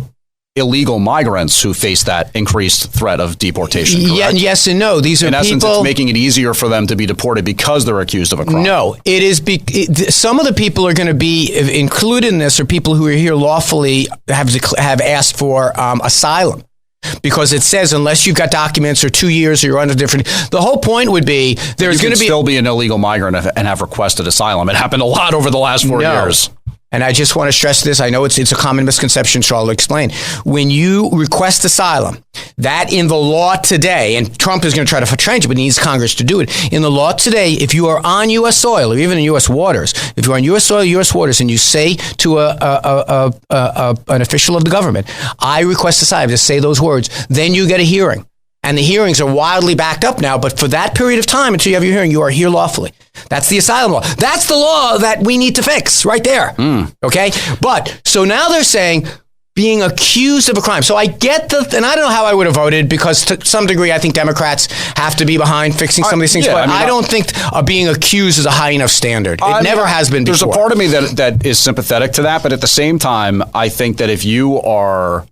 illegal migrants who face that increased threat of deportation, correct? Yeah, yes and no. These are in people... essence, it's making it easier for them to be deported because they're accused of a crime. No, it is... some of the people are going to be included in this are people who are here lawfully have asked for asylum. Because it says unless you've got documents or 2 years or you're under different... The whole point would be there's going to be... still be an illegal migrant and have requested asylum. It happened a lot over the last 4 years. And I just want to stress this. I know it's a common misconception, so I'll explain. When you request asylum, that in the law today, and Trump is going to try to change it, but he needs Congress to do it. In the law today, if you are on U.S. soil or even in U.S. waters, if you're on U.S. soil, U.S. waters, and you say to an official of the government, I request asylum, just say those words, then you get a hearing. And the hearings are wildly backed up now, but for that period of time until you have your hearing, you are here lawfully. That's the asylum law. That's the law that we need to fix right there. Okay? But, so now they're saying being accused of a crime. So I get and I don't know how I would have voted because to some degree I think Democrats have to be behind fixing some of these things, but I don't think being accused is a high enough standard. It never has been before. There's a part of me that is sympathetic to that, but at the same time, I think that if you are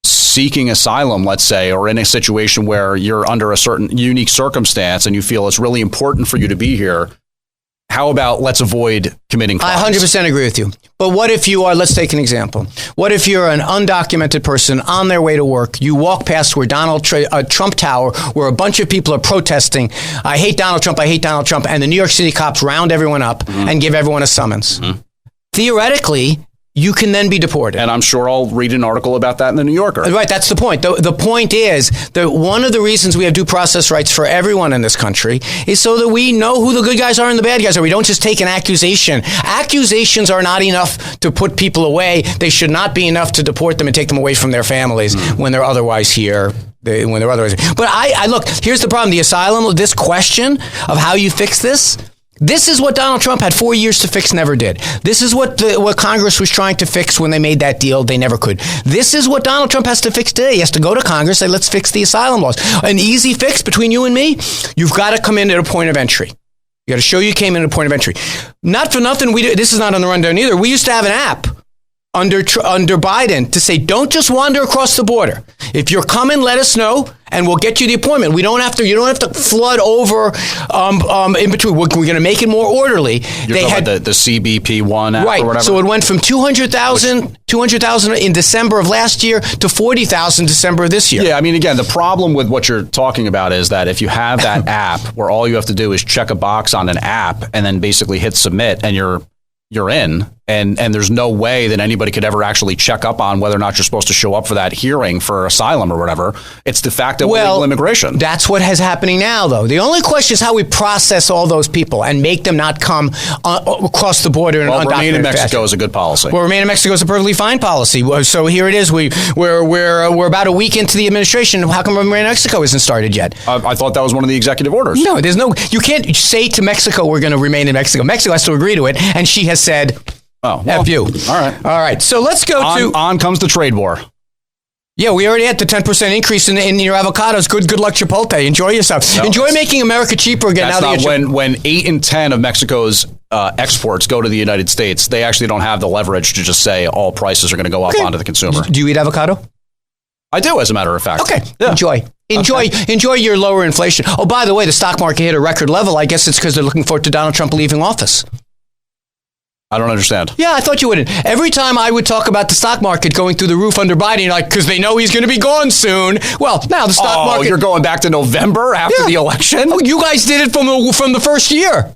seeking asylum, let's say, or in a situation where you're under a certain unique circumstance and you feel it's really important for you to be here, how about let's avoid committing crimes? I 100% agree with you. But what if you are, let's take an example. What if you're an undocumented person on their way to work? You walk past where Trump Tower, where a bunch of people are protesting, I hate Donald Trump, and the New York City cops round everyone up and give everyone a summons. Theoretically, you can then be deported. And I'm sure I'll read an article about that in the New Yorker. Right, that's the point. The point is that one of the reasons we have due process rights for everyone in this country is so that we know who the good guys are and the bad guys are. We don't just take an accusation. Accusations are not enough to put people away. They should not be enough to deport them and take them away from their families when they're otherwise here. But I look, here's the problem. The asylum, this question of how you fix this, this is what Donald Trump had 4 years to fix, never did. This is what Congress was trying to fix when they made that deal. They never could. This is what Donald Trump has to fix today. He has to go to Congress and say, let's fix the asylum laws. An easy fix between you and me, you've got to come in at a point of entry. You got to show you came in at a point of entry. Not for nothing, this is not on the rundown either. We used to have an app under Biden to say, don't just wander across the border. If you're coming, let us know, and we'll get you the appointment. You don't have to flood over in between. We're going to make it more orderly. You're talking about the CBP1 app or whatever? So it went from 200,000 in December of last year to 40,000 December of this year. Yeah, I mean, again, the problem with what you're talking about is that if you have that app where all you have to do is check a box on an app and then basically hit submit and you're in, and there's no way that anybody could ever actually check up on whether or not you're supposed to show up for that hearing for asylum or whatever. It's de facto illegal immigration. That's what is happening now, though. The only question is how we process all those people and make them not come across the border in an undocumented fashion. Remain in Mexico is a good policy. Well, remain in Mexico is a perfectly fine policy. So here it is. We're about a week into the administration. How come remain in Mexico isn't started yet? I thought that was one of the executive orders. No, you can't say to Mexico we're going to remain in Mexico. Mexico has to agree to it, and she has said, oh, well, F you. All right. So let's go on comes the trade war. Yeah, we already had the 10% increase in your avocados. Good luck, Chipotle. Enjoy yourself. No, Enjoy making America cheaper again. That's not when 8 in 10 of Mexico's exports go to the United States. They actually don't have the leverage to just say all prices are going to go up onto the consumer. Do you eat avocado? I do, as a matter of fact. Okay, yeah. Enjoy your lower inflation. Oh, by the way, the stock market hit a record level. I guess it's because they're looking forward to Donald Trump leaving office. I don't understand. Yeah, I thought you wouldn't. Every time I would talk about the stock market going through the roof under Biden, you're like, because they know he's going to be gone soon. Well, now the stock market. Oh, you're going back to November after the election? Oh, you guys did it from the first year.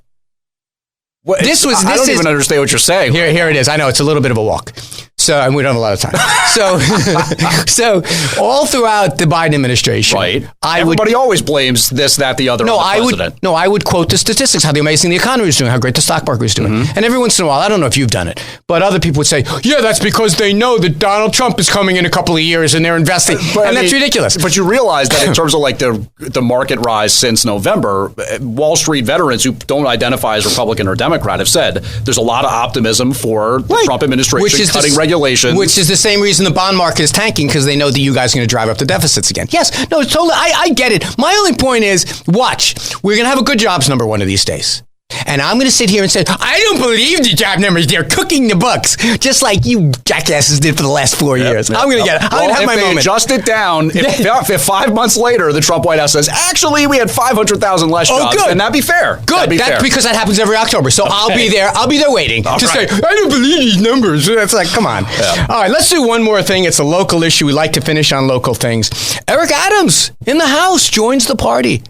I don't even understand what you're saying. Here it is. I know it's a little bit of a walk. So, and we don't have a lot of time. So all throughout the Biden administration, right? Everybody always blames this, that, the other. I would quote the statistics, how amazing the economy is doing, how great the stock market is doing. And every once in a while, I don't know if you've done it, but other people would say, yeah, that's because they know that Donald Trump is coming in a couple of years and they're investing. That's ridiculous. But you realize that in terms of like the market rise since November, Wall Street veterans who don't identify as Republican or Democrat have said there's a lot of optimism for the Trump administration cutting regulations. Which is the same reason the bond market is tanking, because they know that you guys are going to drive up the deficits again. Yes, no, totally. I get it. My only point is, watch. We're going to have a good jobs number one of these days. And I'm going to sit here and say, I don't believe the job numbers. They're cooking the books, just like you jackasses did for the last 4 years. I'm going to get it. I'm going to have my moment. Adjust it down. If 5 months later, the Trump White House says, actually, we had 500,000 less jobs, then that'd be fair. Good. That's because that happens every October. So I'll be there. I'll be there waiting to say, I don't believe these numbers. That's like, come on. Yeah. All right, let's do one more thing. It's a local issue. We like to finish on local things. Eric Adams in the House joins the party.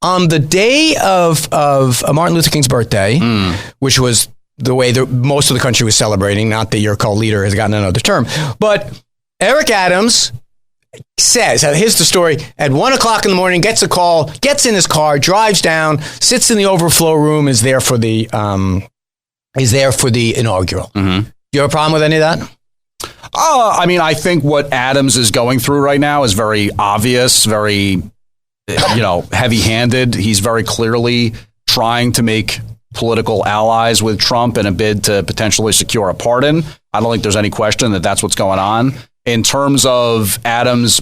On the day of Martin Luther King's birthday, which was the way most of the country was celebrating, not that your co-leader has gotten another term, but Eric Adams says, here's the story, at 1 o'clock in the morning, gets a call, gets in his car, drives down, sits in the overflow room, is there for the inaugural. Do you have a problem with any of that? I mean, I think what Adams is going through right now is very obvious, very heavy-handed. He's very clearly trying to make political allies with Trump in a bid to potentially secure a pardon. I don't think there's any question that that's what's going on. In terms of Adams,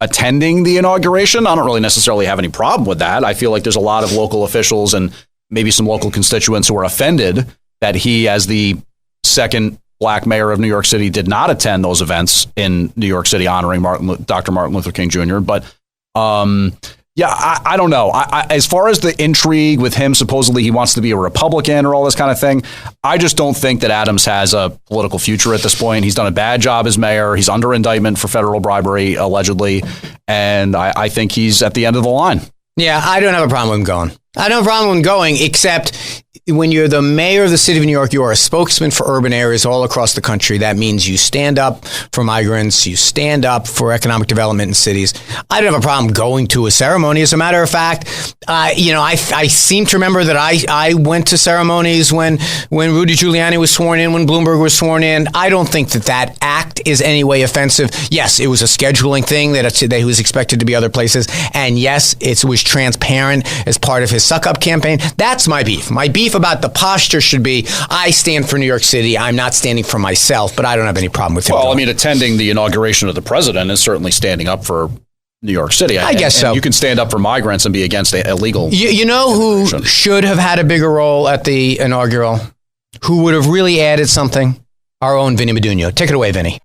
attending the inauguration, I don't really necessarily have any problem with that. I feel like there's a lot of local officials and maybe some local constituents who are offended that he, as the second black mayor of New York City, did not attend those events in New York City honoring Dr. Martin Luther King Jr. But Yeah, I don't know. As far as the intrigue with him, supposedly he wants to be a Republican or all this kind of thing, I just don't think that Adams has a political future at this point. He's done a bad job as mayor. He's under indictment for federal bribery, allegedly. And I think he's at the end of the line. Yeah, I don't have a problem with him going. I don't have a problem with him going, except when you're the mayor of the city of New York, you are a spokesman for urban areas all across the country. That means you stand up for migrants. You stand up for economic development in cities. I don't have a problem going to a ceremony. As a matter of fact, I seem to remember that I went to ceremonies when Rudy Giuliani was sworn in, when Bloomberg was sworn in. I don't think that act is any way offensive. Yes, it was a scheduling thing that he was expected to be other places. And yes, it was transparent as part of his suck-up campaign. That's my beef. My beef about the posture should be, I stand for New York City. I'm not standing for myself, but I don't have any problem with him. Well, I mean, attending the inauguration of the president is certainly standing up for New York City. I guess so. You can stand up for migrants and be against illegal. You know who should have had a bigger role at the inaugural? Who would have really added something? Our own Vinny Medugno. Take it away, Vinny.